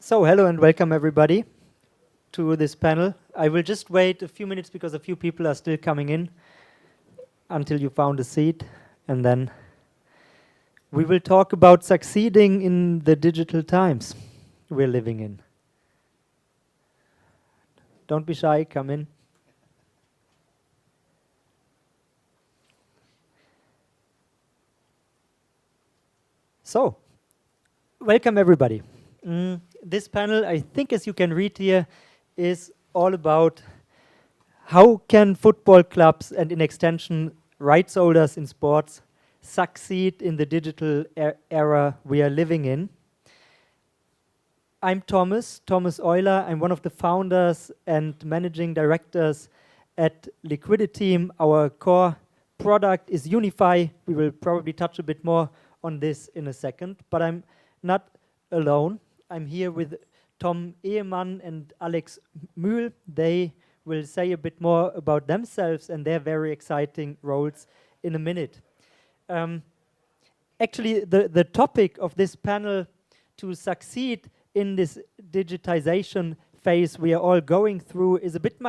So, hello and welcome everybody to this panel. I will just wait a few minutes because a few people are still coming in until you found a seat, and then we will talk about succeeding in the digital times we're living in. Don't be shy, come in. So, welcome everybody. This panel, I think as you can read here, is all about how can football clubs and in extension rights holders in sports succeed in the digital era we are living in. I'm Thomas Euler. I'm one of the founders and managing directors at Liquidity. Our core product is Unyfy. We will probably touch a bit more on this in a second, but I'm not alone. I'm here with Tom Ehemann and Alex Mühl. They will say a bit more about themselves and their very exciting roles in a minute. Actually, the topic of this panel, to succeed in this digitization phase we are all going through, is a bit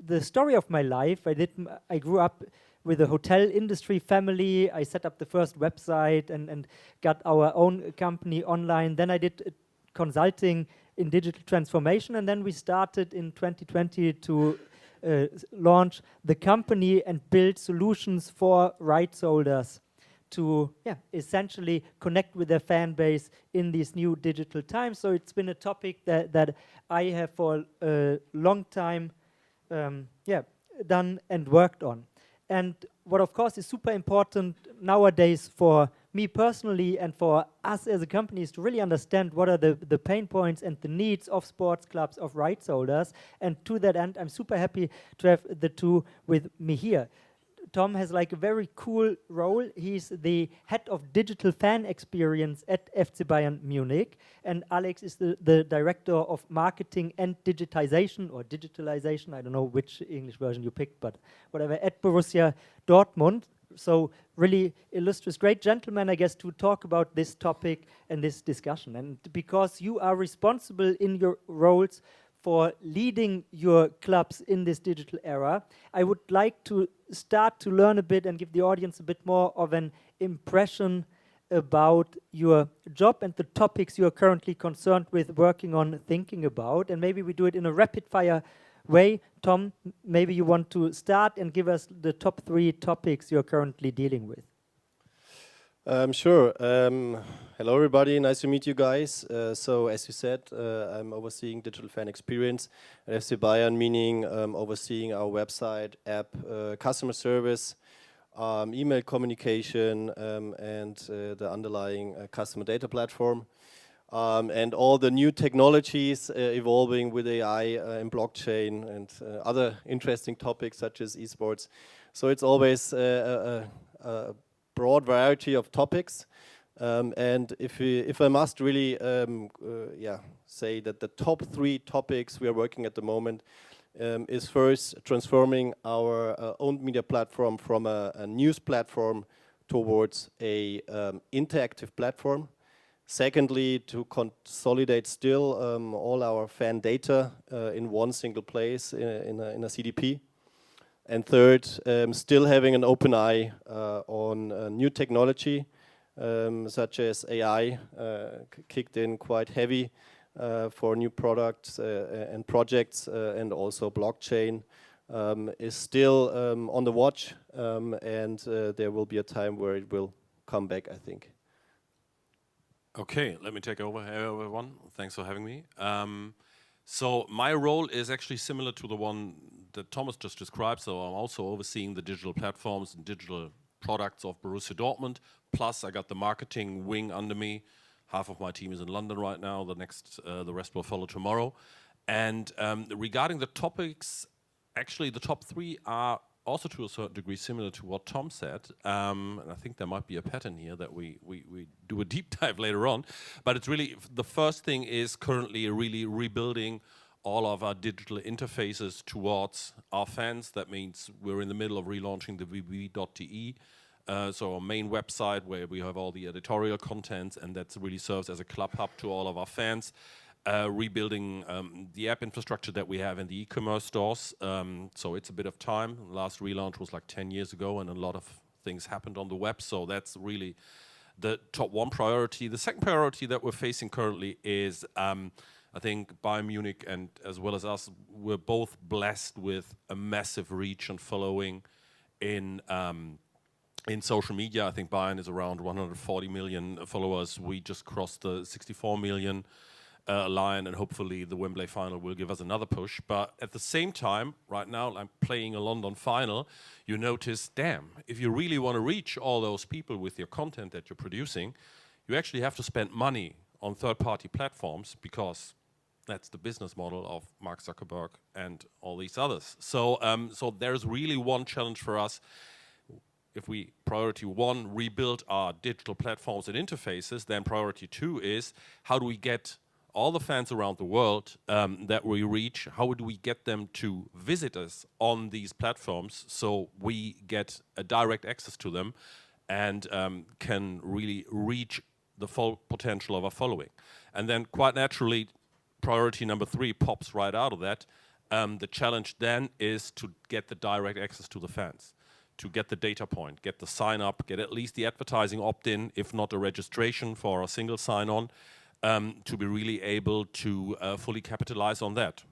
the story of my life. I grew up with a hotel industry family. I set up the first website and got our own company online. Then I did consulting in digital transformation, and then we started in 2020 to launch the company and build solutions for rights holders to essentially connect with their fan base in these new digital times. So it's been a topic that I have for a long time done and worked on. And what of course is super important nowadays for me personally and for us as a company is to really understand what are the pain points and the needs of sports clubs, of rights holders. And to that end, I'm super happy to have the two with me here. Tom has like a very cool role. He's the head of digital fan experience at FC Bayern Munich. And Alex is the director of marketing and digitization or digitalization. I don't know which English version you picked, but whatever, at Borussia Dortmund. So really illustrious, great gentlemen, I guess, to talk about this topic and this discussion. And because you are responsible in your roles for leading your clubs in this digital era, I would like to start to learn a bit and give the audience a bit more of an impression about your job and the topics you are currently concerned with, working on, thinking about. And maybe we do it in a rapid-fire way. Tom, maybe you want to start and give us the top 3 topics you're currently dealing with. Sure. Hello, everybody. Nice to meet you guys. So, as you said, I'm overseeing digital fan experience at FC Bayern, meaning overseeing our website, app, customer service, email communication, and the underlying customer data platform, and all the new technologies evolving with AI and blockchain and other interesting topics such as esports. So it's always a broad variety of topics, and if I must really say that the top 3 topics we are working at the moment is first transforming our own media platform from a news platform towards a interactive platform. Secondly, to consolidate still all our fan data in one single place in a CDP. And third, still having an open eye on new technology, such as AI, kicked in quite heavy for new products and projects, and also blockchain is still on the watch, and there will be a time where it will come back, I think. Okay, let me take over. Hey everyone, thanks for having me. So my role is actually similar to the one that Thomas just described. So I'm also overseeing the digital platforms and digital products of Borussia Dortmund. Plus I got the marketing wing under me. Half of my team is in London right now. The rest will follow tomorrow. And regarding the topics, actually the top 3 are also to a certain degree similar to what Tom said. And I think there might be a pattern here that we do a deep dive later on. But it's really, the first thing is currently really rebuilding all of our digital interfaces towards our fans. That means we're in the middle of relaunching the vb.de, so our main website where we have all the editorial contents, and that really serves as a club hub to all of our fans. rebuilding the app infrastructure that we have in the e-commerce stores. So it's a bit of time. Last relaunch was like 10 years ago, and a lot of things happened on the web. So that's really the top one priority. The second priority that we're facing currently is, I think Bayern Munich and as well as us, we're both blessed with a massive reach and following in social media. I think Bayern is around 140 million followers. We just crossed the 64 million line, and hopefully the Wembley final will give us another push. But at the same time, right now, I'm playing a London final. You notice, damn, if you really want to reach all those people with your content that you're producing, you actually have to spend money on third-party platforms, because that's the business model of Mark Zuckerberg and all these others. So, so there's really one challenge for us. If we, priority one, rebuild our digital platforms and interfaces, then priority two is, how do we get all the fans around the world that we reach, how do we get them to visit us on these platforms so we get a direct access to them and can really reach the full potential of our following. And then quite naturally, priority number three pops right out of that. The challenge then is to get the direct access to the fans, to get the data point, get the sign up, get at least the advertising opt-in, if not a registration for a single sign-on, to be really able to fully capitalize on that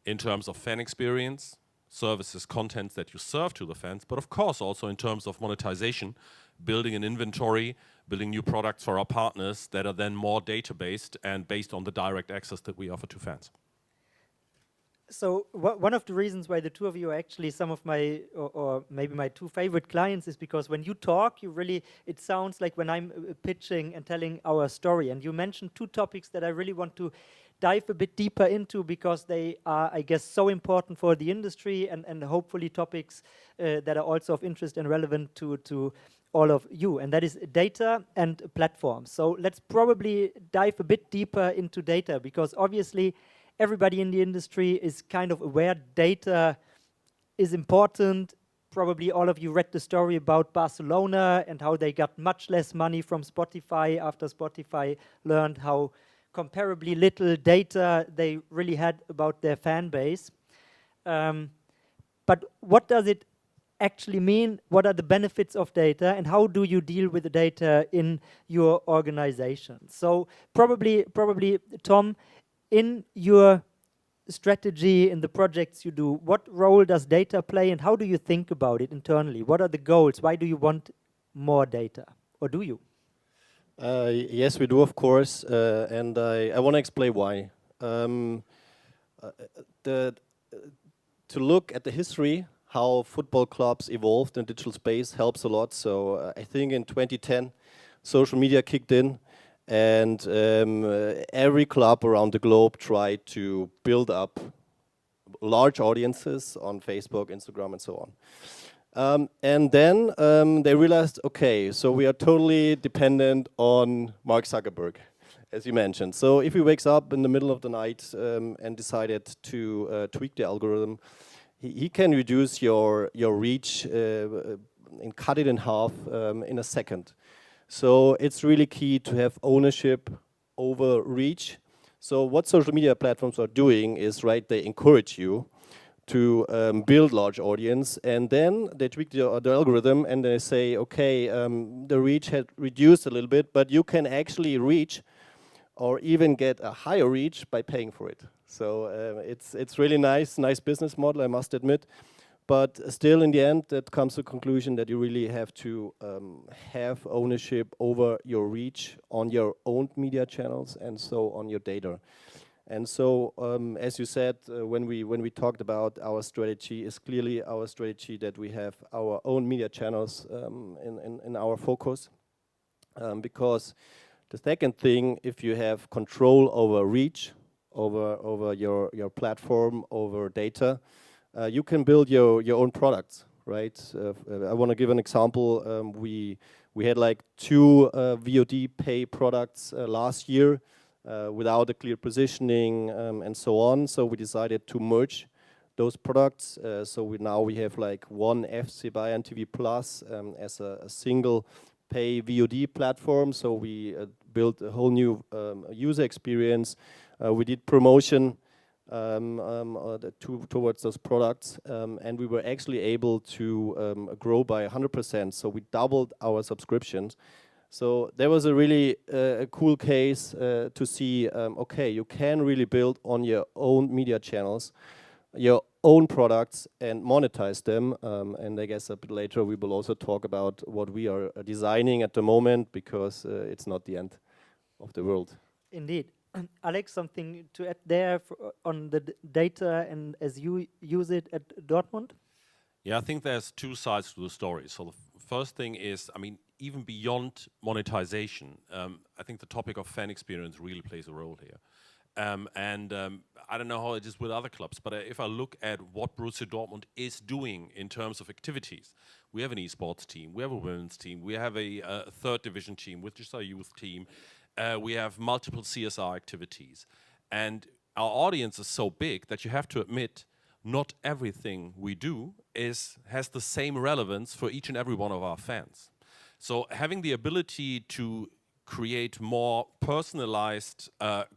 in terms of fan experience, services, contents that you serve to the fans, but of course also in terms of monetization, building an inventory, building new products for our partners that are then more data-based and based on the direct access that we offer to fans. So one of the reasons why the two of you are actually some of my, or maybe my two favorite clients, is because when you talk, you really, it sounds like when I'm pitching and telling our story. And you mentioned two topics that I really want to dive a bit deeper into, because they are, I guess, so important for the industry, and hopefully topics that are also of interest and relevant to all of you, and that is data and platforms. So let's probably dive a bit deeper into data, because obviously everybody in the industry is kind of aware data is important. Probably all of you read the story about Barcelona and how they got much less money from Spotify after Spotify learned how comparably little data they really had about their fan base. But what does it actually mean? What are the benefits of data, and how do you deal with the data in your organization? So probably Tom, in your strategy, in the projects you do, what role does data play, and how do you think about it internally? What are the goals? Why do you want more data, or do you? Yes, we do, of course, and I want to explain why. To look at the history, how football clubs evolved in digital space helps a lot. So I think in 2010, social media kicked in, and every club around the globe tried to build up large audiences on Facebook, Instagram, and so on. And then they realized, okay, so we are totally dependent on Mark Zuckerberg, as you mentioned. So if he wakes up in the middle of the night and decided to tweak the algorithm, he can reduce your reach and cut it in half in a second. So it's really key to have ownership over reach. So what social media platforms are doing is, right, they encourage you to build large audience, and then they tweak the algorithm and they say, okay, the reach had reduced a little bit, but you can actually reach or even get a higher reach by paying for it. So it's really nice business model, I must admit. But still, in the end, that comes to the conclusion that you really have to have ownership over your reach on your own media channels and so on your data. And so, as you said, when we talked about our strategy, is clearly our strategy that we have our own media channels in our focus, because the second thing, if you have control over reach, over your platform, over data, you can build your own products, right? I want to give an example. We had like 2 VOD pay products last year without a clear positioning and so on. So we decided to merge those products. So we have like one FC Bayern TV Plus as a single pay VOD platform. So we built a whole new user experience We did promotion towards those products, and we were actually able to grow by 100%. So we doubled our subscriptions. So there was a really a cool case to see, okay, you can really build on your own media channels, your own products, and monetize them. And I guess a bit later we will also talk about what we are designing at the moment, because it's not the end of the world. Indeed. Alex, something to add there on the data and as you use it at Dortmund? Yeah, I think there's two sides to the story. So the first thing is, I mean, even beyond monetization, I think the topic of fan experience really plays a role here. I don't know how it is with other clubs, but if I look at what Borussia Dortmund is doing in terms of activities, we have an esports team, we have a women's team, we have a third division team, which is our youth team. We have multiple CSR activities. And our audience is so big that you have to admit not everything we do has the same relevance for each and every one of our fans. So having the ability to create more personalized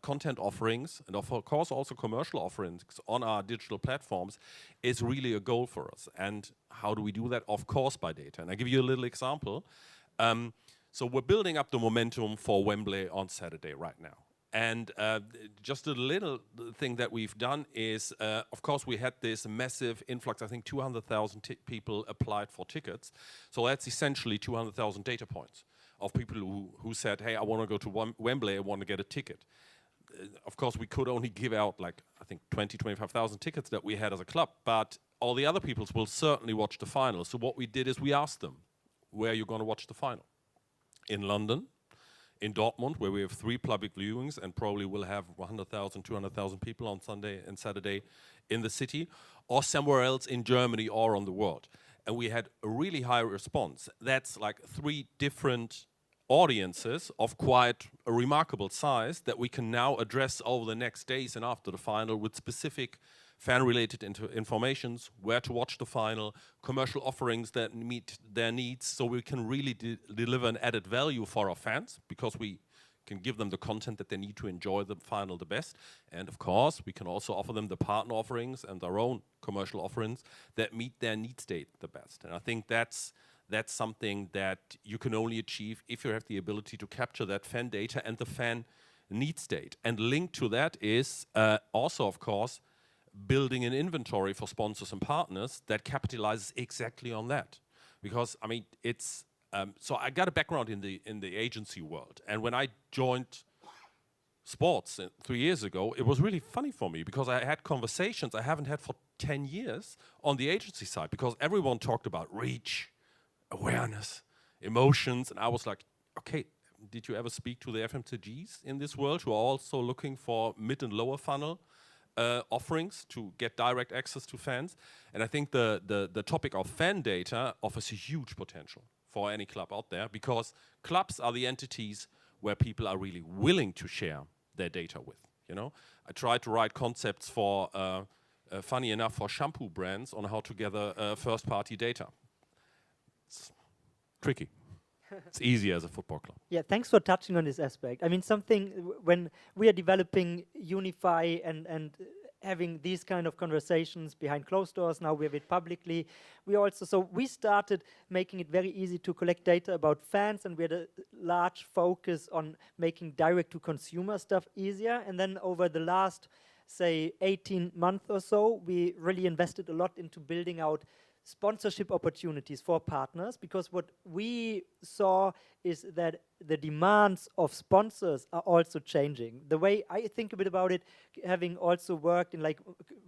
content offerings, and of course also commercial offerings on our digital platforms, is really a goal for us. And how do we do that? Of course by data. And I give you a little example. So we're building up the momentum for Wembley on Saturday right now. And just a little thing that we've done is, of course, we had this massive influx. I think 200,000 people applied for tickets. So that's essentially 200,000 data points of people who said, hey, I want to go to Wembley, I want to get a ticket. Of course, we could only give out, like, I think 20, 25,000 tickets that we had as a club, but all the other people will certainly watch the final. So what we did is we asked them, where are you going to watch the final? In London, in Dortmund, where we have 3 public viewings and probably will have 100,000, 200,000 people on Sunday and Saturday in the city, or somewhere else in Germany or on the world. And we had a really high response. That's like 3 different audiences of quite a remarkable size that we can now address over the next days and after the final with specific fan-related informations, where to watch the final, commercial offerings that meet their needs, so we can really deliver an added value for our fans, because we can give them the content that they need to enjoy the final the best. And of course, we can also offer them the partner offerings and our own commercial offerings that meet their need state the best. And I think that's something that you can only achieve if you have the ability to capture that fan data and the fan need state. And linked to that is also, of course, building an inventory for sponsors and partners that capitalizes exactly on that. Because, I mean, it's, so I got a background in the agency world. And when I joined sports 3 years ago, it was really funny for me, because I had conversations I haven't had for 10 years on the agency side, because everyone talked about reach, awareness, emotions. And I was like, okay, did you ever speak to the FMCGs in this world who are also looking for mid and lower funnel offerings to get direct access to fans? And I think the topic of fan data offers a huge potential for any club out there, because clubs are the entities where people are really willing to share their data with. You know, I tried to write concepts for, funny enough, for shampoo brands on how to gather first-party data. It's tricky. It's easy as a football club. Yeah, thanks for touching on this aspect. I mean, something when we are developing Unyfy and having these kind of conversations behind closed doors, now we have it publicly. We started making it very easy to collect data about fans, and we had a large focus on making direct-to-consumer stuff easier. And then over the last, say, 18 months or so, we really invested a lot into building out sponsorship opportunities for partners, because what we saw is that the demands of sponsors are also changing. The way I think a bit about it, having also worked in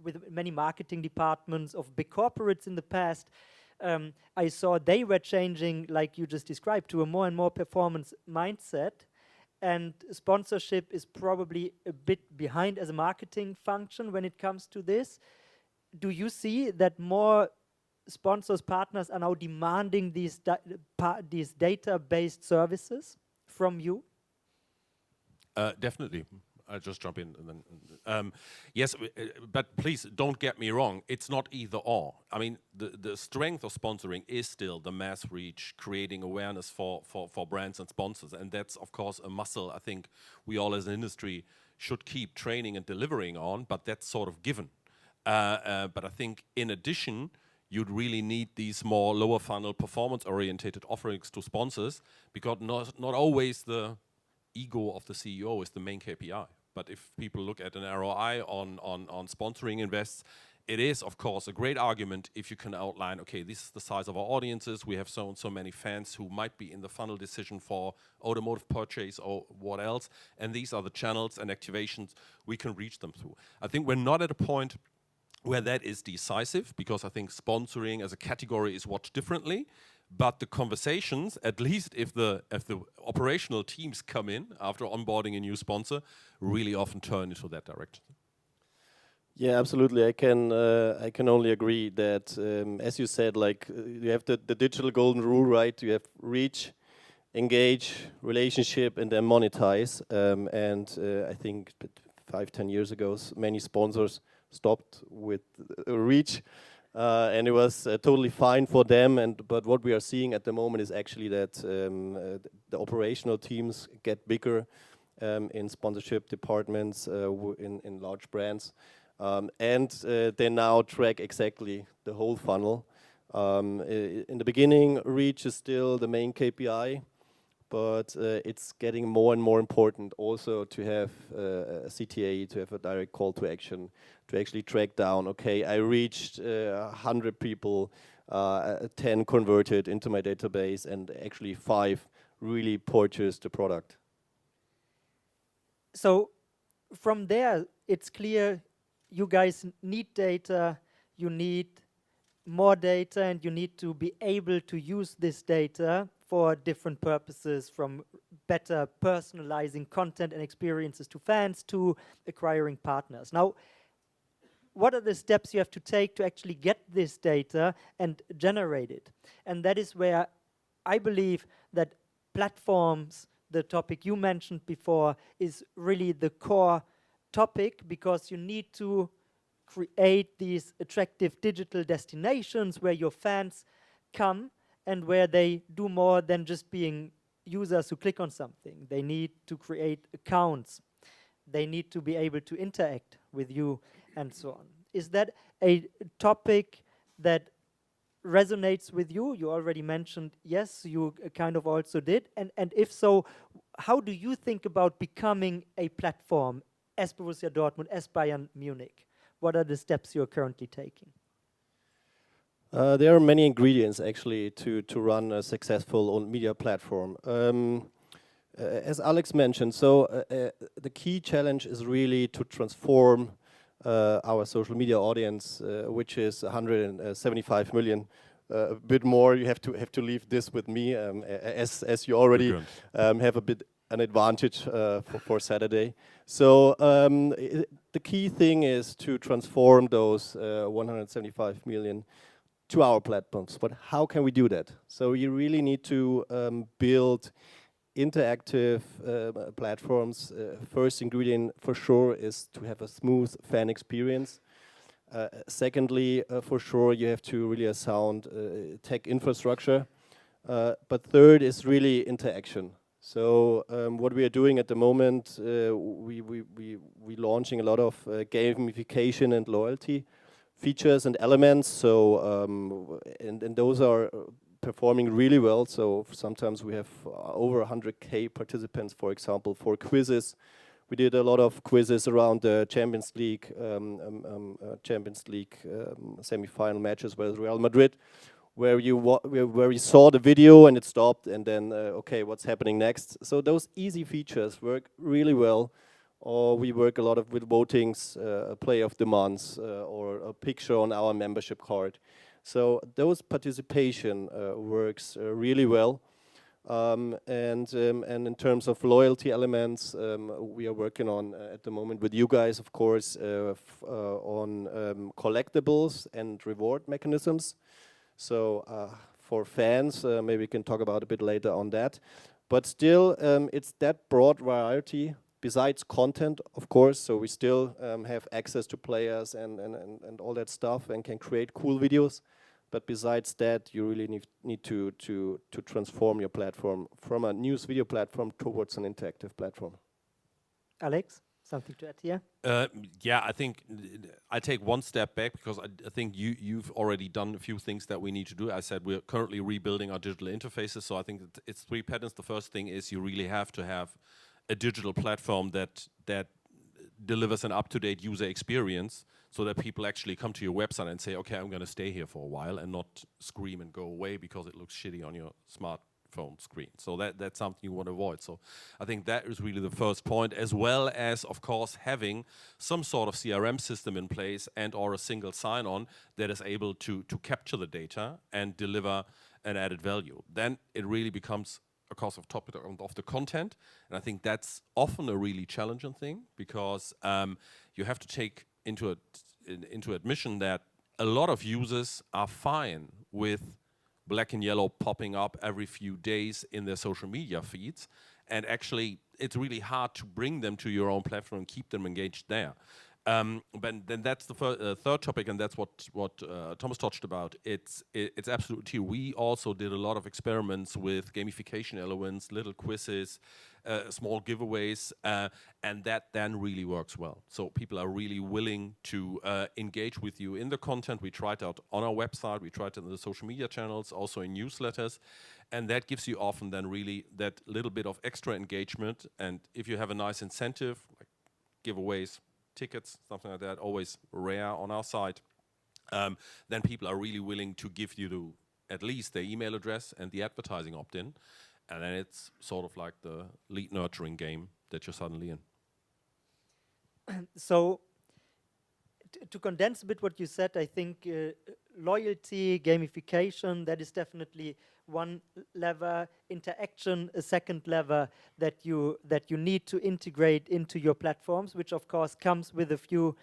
with many marketing departments of big corporates in the past, I saw they were changing, like you just described, to a more and more performance mindset. And sponsorship is probably a bit behind as a marketing function when it comes to this. Do you see that more sponsors, partners are now demanding these data-based services from you? Definitely. I'll just jump in. And then, yes, but please don't get me wrong. It's not either or. I mean, the strength of sponsoring is still the mass reach, creating awareness for brands and sponsors. And that's, of course, a muscle I think we all as an industry should keep training and delivering on, but that's sort of given. But I think in addition, you'd really need these more lower funnel performance-orientated offerings to sponsors, because not always the ego of the CEO is the main KPI. But if people look at an ROI on sponsoring invests, it is, of course, a great argument if you can outline, okay, this is the size of our audiences, we have so and so many fans who might be in the funnel decision for automotive purchase or what else, and these are the channels and activations we can reach them through. I think we're not at a point where that is decisive, because I think sponsoring as a category is watched differently, but the conversations, at least if the operational teams come in after onboarding a new sponsor, really often turn into that direction. Yeah, absolutely. I can only agree that, as you said, like you have the digital golden rule, right? You have reach, engage, relationship, and then monetize. I think 5-10 years ago, many sponsors stopped with reach, and it was totally fine for them. But what we are seeing at the moment is actually that the operational teams get bigger in sponsorship departments in large brands. They now track exactly the whole funnel. In the beginning, reach is still the main KPI, but it's getting more and more important also to have a CTA, to have a direct call to action, to actually track down, okay, I reached 100 people, 10 converted into my database, and actually 5 really purchased the product. So from there, it's clear you guys need data, you need more data, and you need to be able to use this data for different purposes, from better personalizing content and experiences to fans to acquiring partners. Now, what are the steps you have to take to actually get this data and generate it? And that is where I believe that platforms, the topic you mentioned before, is really the core topic, because you need to create these attractive digital destinations where your fans come and where they do more than just being users who click on something. They need to create accounts. They need to be able to interact with you and so on. Is that a topic that resonates with you? You already mentioned yes, you kind of also did. And if so, how do you think about becoming a platform as Borussia Dortmund, as Bayern Munich? What are the steps you're currently taking? There are many ingredients actually to run a successful owned media platform. As Alex mentioned, so the key challenge is really to transform our social media audience, which is 175 million. A bit more. You have to leave this with me, as you already have a bit an advantage for Saturday. So the key thing is to transform those 175 million to our platforms. But how can we do that? So you really need to build interactive platforms. First ingredient for sure is to have a smooth fan experience. Secondly, for sure, you have to really a sound tech infrastructure. But third is really interaction. So what we are doing at the moment, we launching a lot of gamification and loyalty features and elements. So and those are performing really well. So sometimes we have over 100K participants, for example, for quizzes. We did a lot of quizzes around the Champions League semi-final matches with Real Madrid, where you saw the video and it stopped, and then okay, what's happening next? So those easy features work really well. Or we work a lot with votings, play of the month, or a picture on our membership card. So those participation works really well. And in terms of loyalty elements, we are working on at the moment with you guys, of course, on collectibles and reward mechanisms. So for fans, maybe we can talk about a bit later on that. But still, it's that broad variety besides content, of course. So we still have access to players and all that stuff, and can create cool videos. But besides that, you really need to transform your platform from a news video platform towards an interactive platform. Alex, Something to add here? Yeah, I think I take one step back because I think you've already done a few things that we need to do. I said we're currently rebuilding our digital interfaces, so I think it's three patterns. The first thing is you really have to have a digital platform that delivers an up-to-date user experience so that people actually come to your website and say, okay, I'm going to stay here for a while, and not scream and go away because it looks shitty on your smartphone screen. So that's something you want to avoid. So I think that is really the first point, as well as, of course, having some sort of CRM system in place and or a single sign-on that is able to capture the data and deliver an added value. Then it really becomes a course of topic of the content, and I think that's often a really challenging thing because you have to take into admission that a lot of users are fine with black and yellow popping up every few days in their social media feeds, and actually it's really hard to bring them to your own platform and keep them engaged there. But then that's the third topic, and that's what Thomas touched about. It's absolutely true. We also did a lot of experiments with gamification elements, little quizzes, small giveaways, and that then really works well. So people are really willing to engage with you in the content. We tried out on our website, we tried it in the social media channels, also in newsletters, and that gives you often then really that little bit of extra engagement. And if you have a nice incentive, like giveaways, tickets, something like that, always rare on our site, then people are really willing to give you at least their email address and the advertising opt-in, and then it's sort of like the lead nurturing game that you're suddenly in. So, to condense a bit what you said, I think loyalty, gamification, that is definitely one lever, interaction a second lever that you need to integrate into your platforms, which of course comes with a few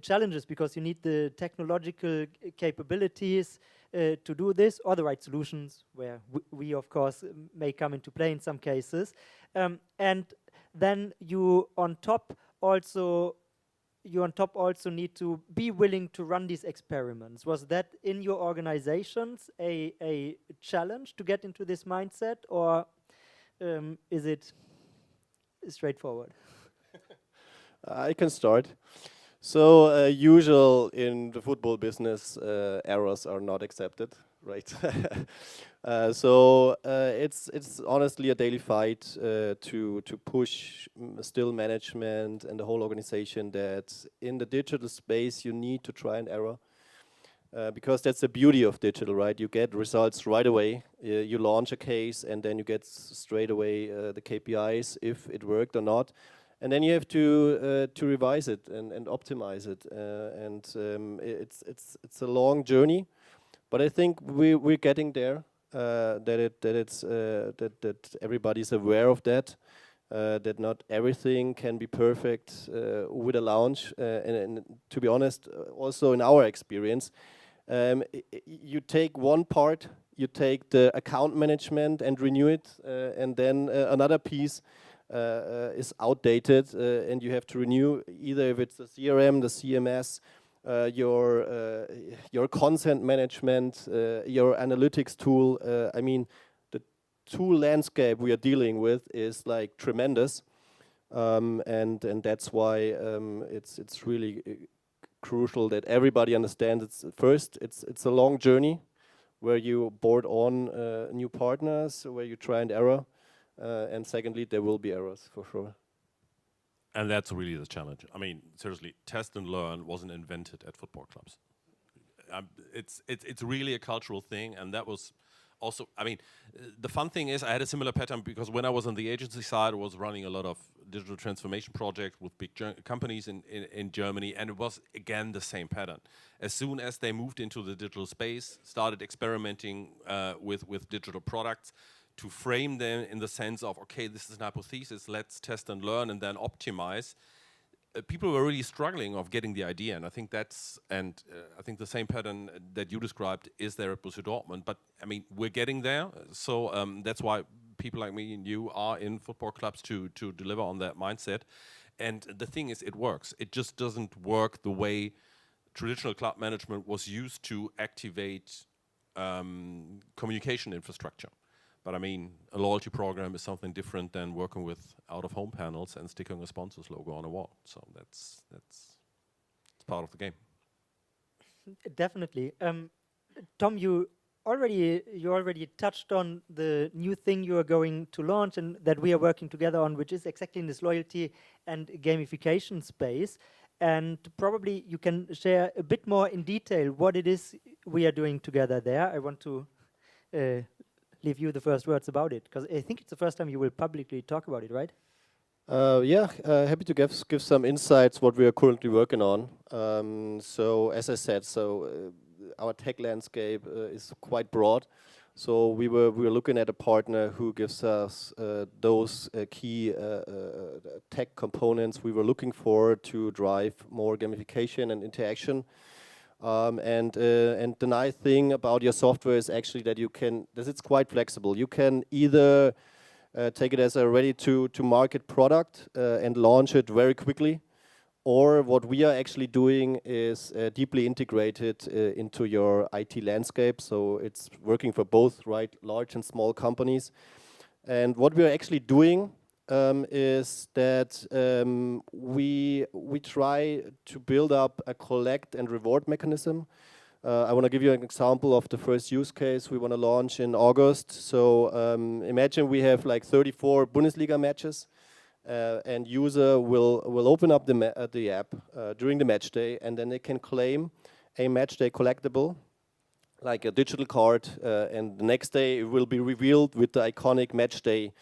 challenges because you need the technological capabilities to do this, or the right solutions, where we of course may come into play in some cases, and then you on top also need to be willing to run these experiments. Was that in your organizations a challenge to get into this mindset, or is it straightforward? I can start. So usual in the football business, errors are not accepted, right? So it's honestly a daily fight to push still management and the whole organization that in the digital space you need to try and error. Because that's the beauty of digital, right? You get results right away. You launch a case and then you get straight away the KPIs, if it worked or not. And then you have to revise it and optimize it. It's a long journey, but I think we're getting there. That everybody's aware of that. That not everything can be perfect with a launch. And to be honest, also in our experience, you take one part, you take the account management and renew it, and then another piece is outdated, and you have to renew either if it's the CRM, the CMS, your content management, your analytics tool. I mean, the tool landscape we are dealing with is like tremendous, and that's why it's really crucial that everybody understands. It's a long journey where you board on new partners, where you try and error. And secondly, there will be errors for sure. And that's really the challenge. I mean, seriously, test and learn wasn't invented at football clubs. It's really a cultural thing, and that was also, I mean, the fun thing is I had a similar pattern because when I was on the agency side, I was running a lot of digital transformation projects with big companies in Germany, and it was, again, the same pattern. As soon as they moved into the digital space, started experimenting with digital products, to frame them in the sense of, okay, this is an hypothesis, let's test and learn and then optimize. People were really struggling of getting the idea, and I think I think the same pattern that you described is there at Borussia Dortmund, but I mean, we're getting there, so that's why people like me and you are in football clubs to deliver on that mindset. And the thing is, it works. It just doesn't work the way traditional club management was used to activate communication infrastructure. But I mean, a loyalty program is something different than working with out-of-home panels and sticking a sponsor's logo on a wall. So that's part of the game. Definitely. Tom, you already touched on the new thing you are going to launch and that we are working together on, which is exactly in this loyalty and gamification space. And probably you can share a bit more in detail what it is we are doing together there. I want to leave you the first words about it, because I think it's the first time you will publicly talk about it, right? Yeah, happy to give some insights what we are currently working on. So as I said, our tech landscape is quite broad. So we were looking at a partner who gives us those key tech components we were looking for to drive more gamification and interaction. And the nice thing about your software is actually that it's quite flexible. You can either take it as a ready-to-market product and launch it very quickly, or what we are actually doing is deeply integrated into your IT landscape. So it's working for both, right, large and small companies. And what we are actually doing is that we try to build up a collect and reward mechanism. I want to give you an example of the first use case we want to launch in August. So imagine we have like 34 Bundesliga matches, and user will open up the app during the match day, and then they can claim a match day collectible, like a digital card, and the next day it will be revealed with the iconic match day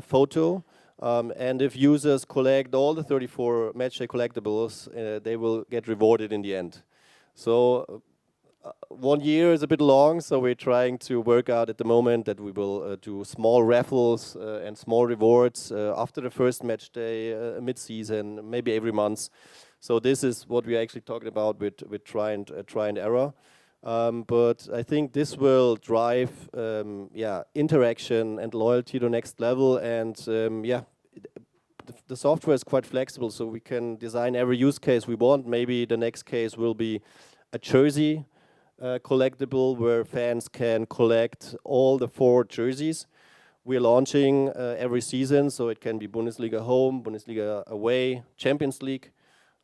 photo. And if users collect all the 34 matchday collectibles, they will get rewarded in the end. So 1 year is a bit long, so we're trying to work out at the moment that we will do small raffles and small rewards after the first match day, mid-season, maybe every month. So this is what we're actually talking about with try and error. But I think this will drive interaction and loyalty to the next level. And the software is quite flexible, so we can design every use case we want. Maybe the next case will be a jersey collectible where fans can collect all the 4 jerseys. We're launching every season, so it can be Bundesliga home, Bundesliga away, Champions League,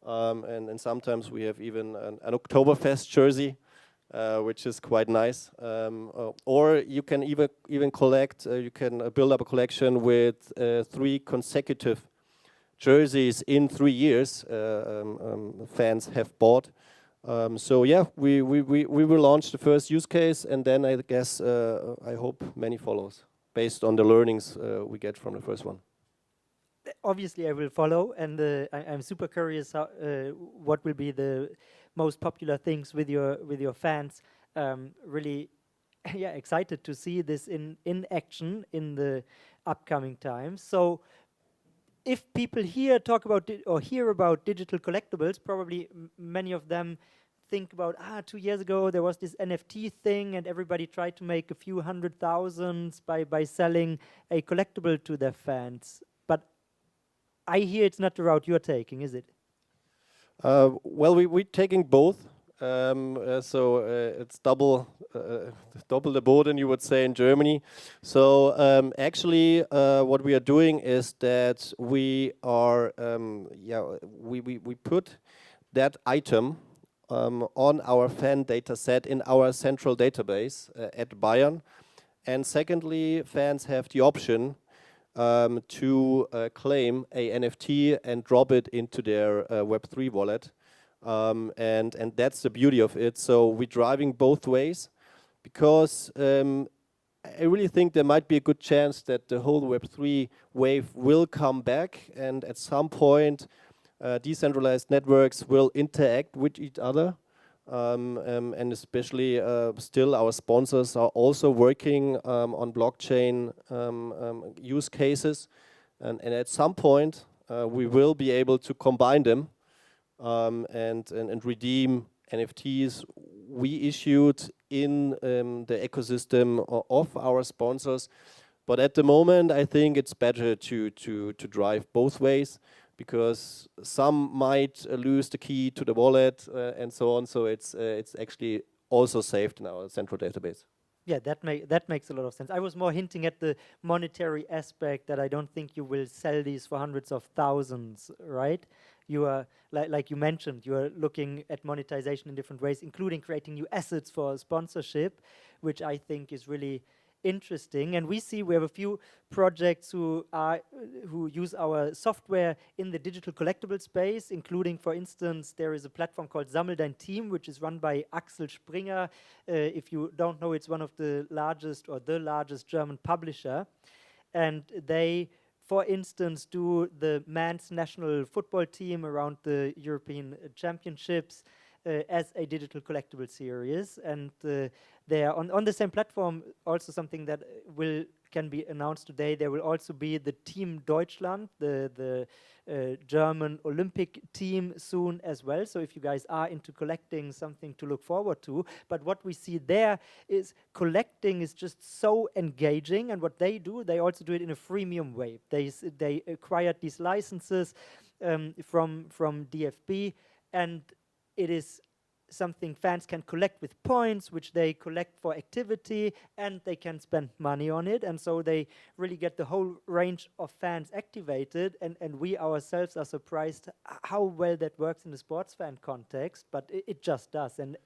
and sometimes we have even an Oktoberfest jersey, which is quite nice. Or you can even collect, you can build up a collection with 3 consecutive jerseys in 3 years fans have bought. So yeah, we will launch the first use case, and then I guess I hope many follows based on the learnings we get from the first one. Obviously, I will follow, and I'm super curious how, what will be the most popular things with your fans. Really, yeah, excited to see this in action in the upcoming times. So, if people here talk about or hear about digital collectibles, probably many of them think about 2 years ago there was this NFT thing and everybody tried to make a few 100,000 by selling a collectible to their fans. But I hear it's not the route you're taking, is it? Well, we're taking both. It's double the Boden, you would say, in Germany. So actually, what we are doing is that we are we put that item on our fan data set in our central database at Bayern. And secondly, fans have the option to claim a NFT and drop it into their Web3 wallet. And that's the beauty of it. So we're driving both ways, because I really think there might be a good chance that the whole Web3 wave will come back, and at some point decentralized networks will interact with each other. And especially still our sponsors are also working on blockchain use cases. And at some point we will be able to combine them and redeem NFTs we issued in the ecosystem of our sponsors. But at the moment, I think it's better to drive both ways, because some might lose the key to the wallet and so on. So it's actually also saved in our central database. Yeah, that makes a lot of sense. I was more hinting at the monetary aspect, that I don't think you will sell these for hundreds of thousands, right? You are, like you mentioned, you are looking at monetization in different ways, including creating new assets for sponsorship, which I think is really interesting. And we have a few projects who use our software in the digital collectible space, including, for instance, there is a platform called Sammel dein Team, which is run by Axel Springer. If you don't know, it's one of the largest, or the largest, German publisher, and they, for instance, do the men's national football team around the European Championships as a digital collectible series. And they are on the same platform. Also, something that can be announced today, there will also be the Team Deutschland, the German Olympic team, soon as well. So if you guys are into collecting, something to look forward to. But what we see there is collecting is just so engaging, and what they do, they also do it in a freemium way. They acquired these licenses from DFB, and it is something fans can collect with points, which they collect for activity, and they can spend money on it. And so they really get the whole range of fans activated, and we ourselves are surprised how well that works in the sports fan context, but it just does. And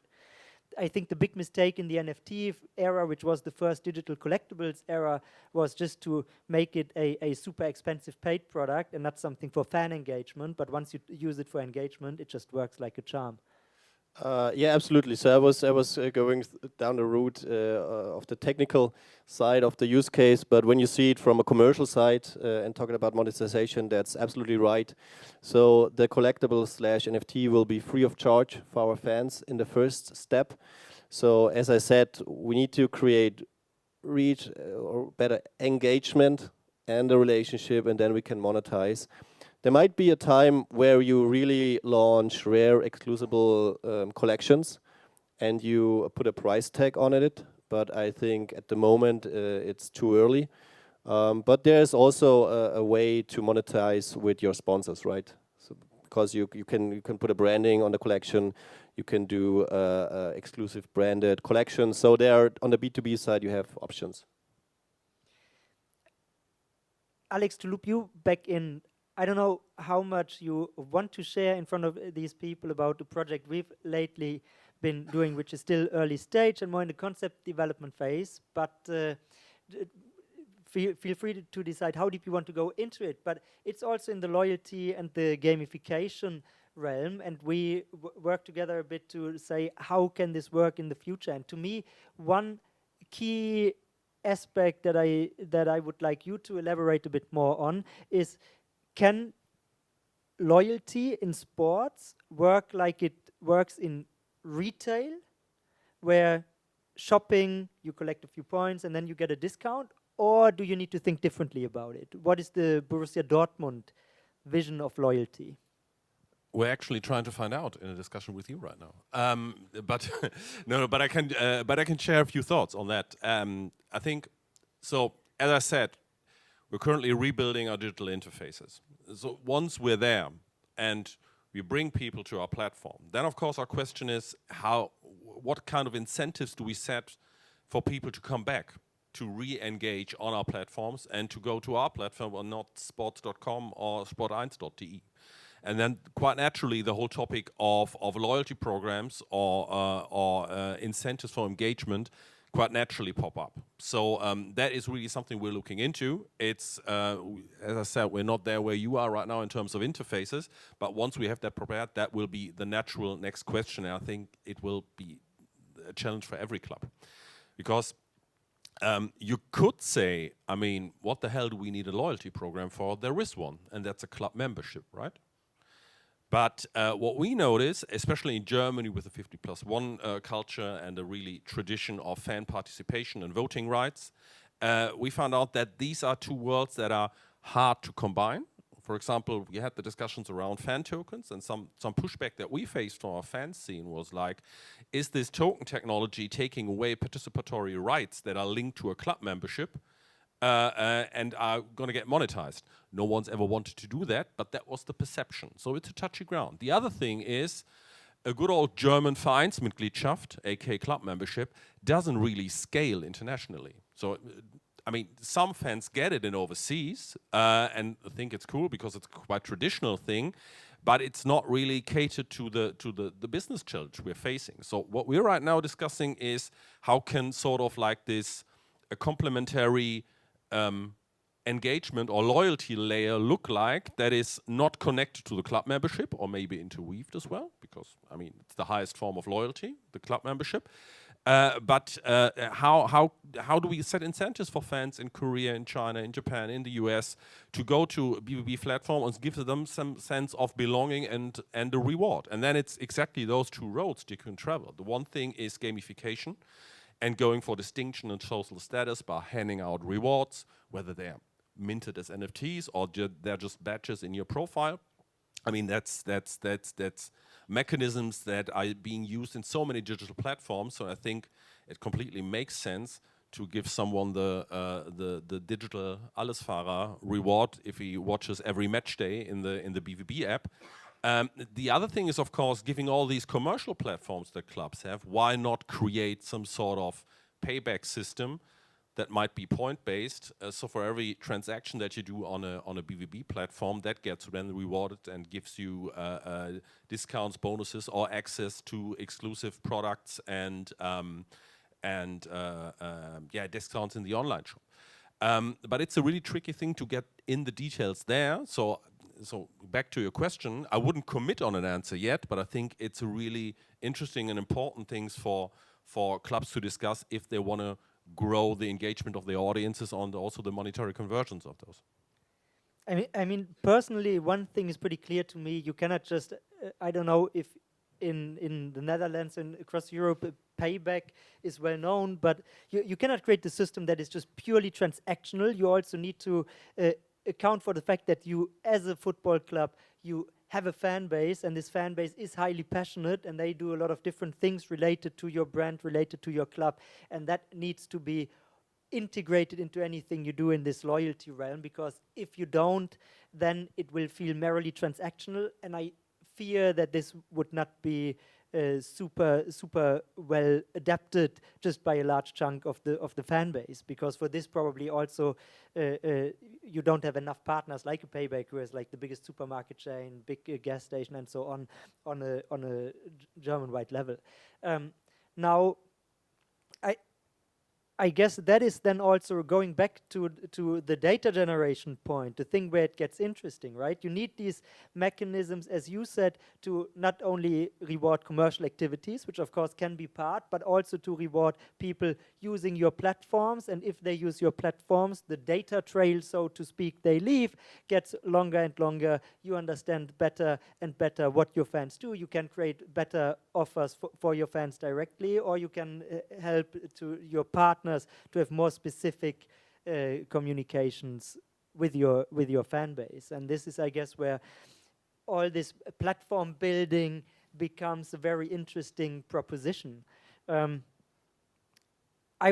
I think the big mistake in the NFT era, which was the first digital collectibles era, was just to make it a super expensive paid product and not something for fan engagement. But once you use it for engagement, it just works like a charm. Yeah, absolutely. So I was going down the route of the technical side of the use case, but when you see it from a commercial side and talking about monetization, that's absolutely right. So the collectible / NFT will be free of charge for our fans in the first step. So as I said, we need to create reach or better engagement and the relationship, and then we can monetize. There might be a time where you really launch rare, exclusive collections, and you put a price tag on it. But I think at the moment it's too early. But there's also a way to monetize with your sponsors, right? So because you can put a branding on the collection, you can do exclusive branded collections. So there, on the B2B side, you have options. Alex, to loop you back in, I don't know how much you want to share in front of these people about the project we've lately been doing, which is still early stage and more in the concept development phase, but feel free to decide how deep you want to go into it. But it's also in the loyalty and the gamification realm, and we work together a bit to say, how can this work in the future? And to me, one key aspect that I would like you to elaborate a bit more on is, can loyalty in sports work like it works in retail, where shopping, you collect a few points and then you get a discount? Or do you need to think differently about it? What is the Borussia Dortmund vision of loyalty? We're actually trying to find out in a discussion with you right now. But but I can share a few thoughts on that. I think so. As I said, we're currently rebuilding our digital interfaces. So once we're there and we bring people to our platform, then of course our question is, what kind of incentives do we set for people to come back, to re-engage on our platforms and to go to our platform and not sports.com or sport1.de. And then quite naturally the whole topic of loyalty programs or incentives for engagement quite naturally pop up. So that is really something we're looking into. It's, as I said, we're not there where you are right now in terms of interfaces, but once we have that prepared, that will be the natural next question. And I think it will be a challenge for every club. Because you could say, I mean, what the hell do we need a loyalty program for? There is one, and that's a club membership, right? But what we notice, especially in Germany with the 50+1 culture and a really tradition of fan participation and voting rights, we found out that these are two worlds that are hard to combine. For example, we had the discussions around fan tokens, and some pushback that we faced from our fan scene was like, is this token technology taking away participatory rights that are linked to a club membership and are going to get monetized? No one's ever wanted to do that, but that was the perception. So it's a touchy ground. The other thing is, a good old German Vereinsmitgliedschaft, aka club membership, doesn't really scale internationally. So, I mean, some fans get it in overseas and think it's cool because it's quite traditional thing, but it's not really catered to the business challenge we're facing. So what we're right now discussing is how can sort of like this a complementary engagement or loyalty layer look like that is not connected to the club membership or maybe interweaved as well, because I mean it's the highest form of loyalty, the club membership. But how do we set incentives for fans in Korea, in China, in Japan, in the US to go to BBB platform and give them some sense of belonging and a reward? And then it's exactly those two roads you can travel. The one thing is gamification and going for distinction and social status by handing out rewards, whether they're minted as NFTs or they're just badges in your profile. I mean, that's mechanisms that are being used in so many digital platforms. So I think it completely makes sense to give someone the digital Allesfahrer reward if he watches every match day in the BVB app. The other thing is, of course, giving all these commercial platforms that clubs have, why not create some sort of payback system that might be point-based. So for every transaction that you do on a BVB platform, that gets then rewarded and gives you discounts, bonuses, or access to exclusive products and discounts in the online shop. But it's a really tricky thing to get in the details there. So back to your question, I wouldn't commit on an answer yet, but I think it's a really interesting and important things for clubs to discuss if they want to grow the engagement of their audiences and also the monetary conversions of those. I mean, personally, one thing is pretty clear to me. You cannot just, I don't know if in the Netherlands and across Europe, payback is well known, but you cannot create the system that is just purely transactional. You also need to account for the fact that you, as a football club, you have a fan base, and this fan base is highly passionate, and they do a lot of different things related to your brand, related to your club, and that needs to be integrated into anything you do in this loyalty realm, because if you don't, then it will feel merely transactional, and I fear that this would not be super well adapted just by a large chunk of the fan base, because for this probably also you don't have enough partners like a Payback, who is like the biggest supermarket chain, big gas station, and so on a German-wide level. Now, I guess that is then also going back to the data generation point, the thing where it gets interesting, right? You need these mechanisms, as you said, to not only reward commercial activities, which of course can be part, but also to reward people using your platforms. And if they use your platforms, the data trail, so to speak, they leave, gets longer and longer. You understand better and better what your fans do. You can create better offers for your fans directly, or you can help to your partners to have more specific communications with your fan base. And this is, I guess, where all this platform building becomes a very interesting proposition. I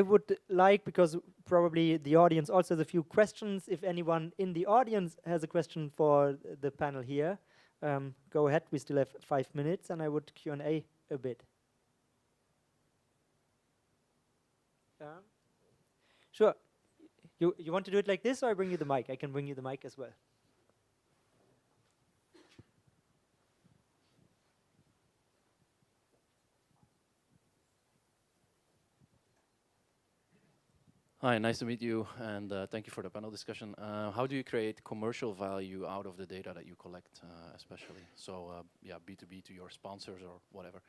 would like, because probably the audience also has a few questions, if anyone in the audience has a question for the panel here, go ahead. We still have 5 minutes, and I would Q&A a bit. Sure. You want to do it like this, or I bring you the mic? I can bring you the mic as well. Hi, nice to meet you, and thank you for the panel discussion. How do you create commercial value out of the data that you collect, especially? So, yeah, B2B to your sponsors or whatever.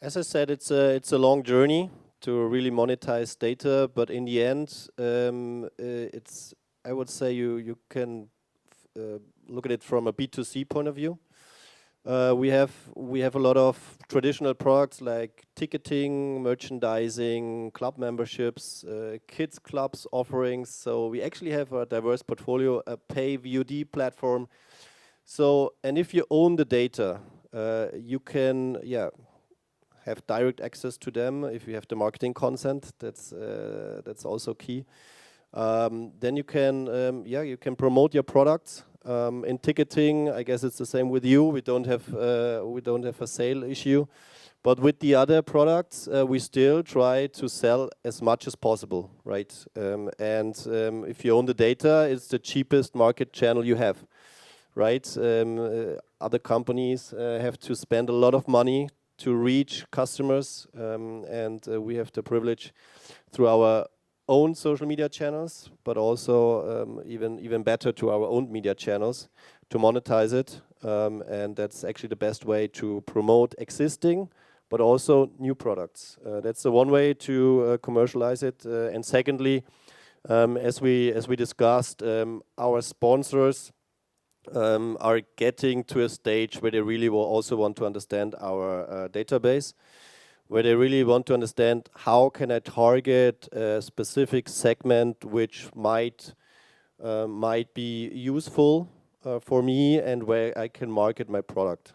As I said, it's a long journey to really monetize data, but in the end, I would say you can look at it from a B2C point of view. We have a lot of traditional products like ticketing, merchandising, club memberships, kids clubs offerings. So we actually have a diverse portfolio, a pay VOD platform. So, and if you own the data, you can have direct access to them. If you have the marketing consent, that's also key. Then you can you can promote your products. In ticketing, I guess it's the same with you. We don't have a sale issue, but with the other products, we still try to sell as much as possible, right? If you own the data, it's the cheapest market channel you have, right? Other companies have to spend a lot of money to reach customers, and we have the privilege through our own social media channels, but also even better to our own media channels to monetize it, and that's actually the best way to promote existing, but also new products. That's the one way to commercialize it. And secondly, as we discussed, our sponsors are getting to a stage where they really will also want to understand our database, where they really want to understand how can I target a specific segment which might be useful for me and where I can market my product.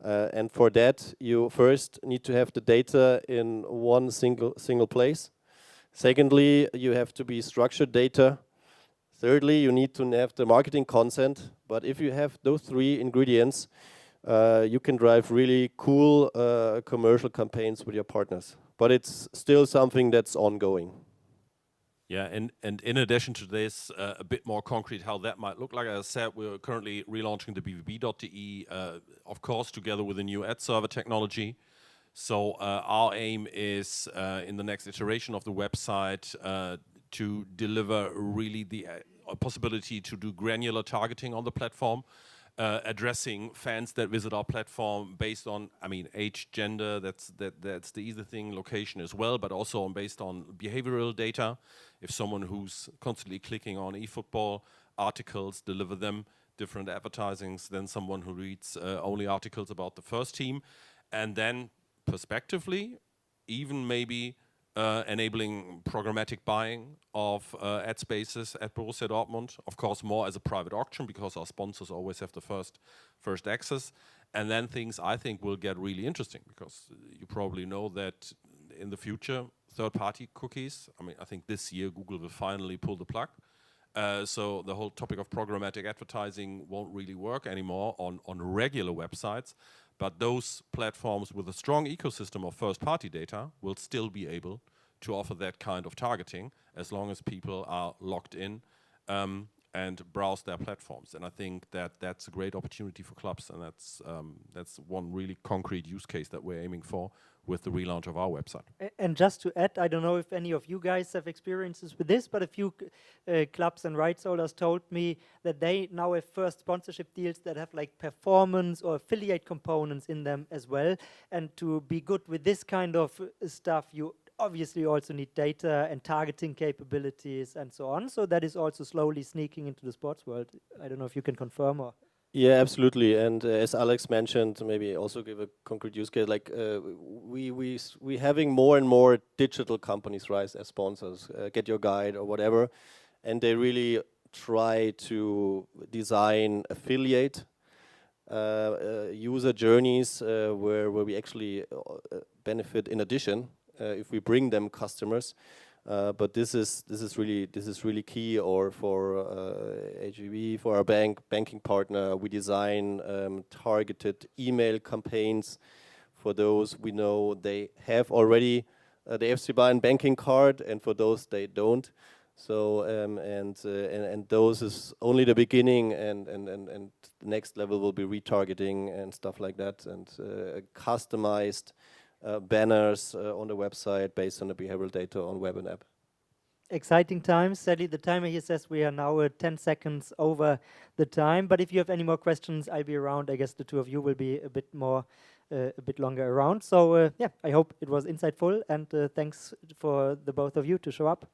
And for that, you first need to have the data in one single place. Secondly, you have to be structured data. Thirdly, you need to have the marketing consent. But if you have those three ingredients, you can drive really cool commercial campaigns with your partners. But it's still something that's ongoing. Yeah, and in addition to this, a bit more concrete how that might look like. As I said, we're currently relaunching the bvb.de, of course, together with a new ad server technology. So our aim is, in the next iteration of the website, to deliver really the possibility to do granular targeting on the platform, addressing fans that visit our platform based on, I mean, age, gender, that's the easy thing, location as well, but also based on behavioral data. If someone who's constantly clicking on eFootball articles, deliver them different advertisings than someone who reads only articles about the first team. And then, prospectively, even maybe enabling programmatic buying of ad spaces at Borussia Dortmund, of course more as a private auction because our sponsors always have the first access. And then things I think will get really interesting because you probably know that in the future, third-party cookies, I mean, I think this year Google will finally pull the plug. So the whole topic of programmatic advertising won't really work anymore on regular websites. But those platforms with a strong ecosystem of first-party data will still be able to offer that kind of targeting as long as people are logged in and browse their platforms. And I think that that's a great opportunity for clubs, and that's one really concrete use case that we're aiming for with the relaunch of our website. And just to add, I don't know if any of you guys have experiences with this, but a few clubs and rights holders told me that they now have first sponsorship deals that have like performance or affiliate components in them as well. And to be good with this kind of stuff, you obviously also need data and targeting capabilities and so on. So that is also slowly sneaking into the sports world. I don't know if you can confirm or... Yeah, absolutely. And as Alex mentioned, maybe also give a concrete use case. Like we having more and more digital companies rise as sponsors, Get Your Guide or whatever, and they really try to design affiliate user journeys where we actually benefit in addition if we bring them customers. But this is really key. Or for HGV, for our banking partner, we design targeted email campaigns for those we know they have already the FC Bayern banking card, and for those they don't. So and those is only the beginning, and the next level will be retargeting and stuff like that, and customized banners on the website based on the behavioral data on web and app. Exciting times. Sadly, the timer here says we are now 10 seconds over the time. But if you have any more questions, I'll be around. I guess the two of you will be a bit longer around. So yeah, I hope it was insightful, and thanks for the both of you to show up.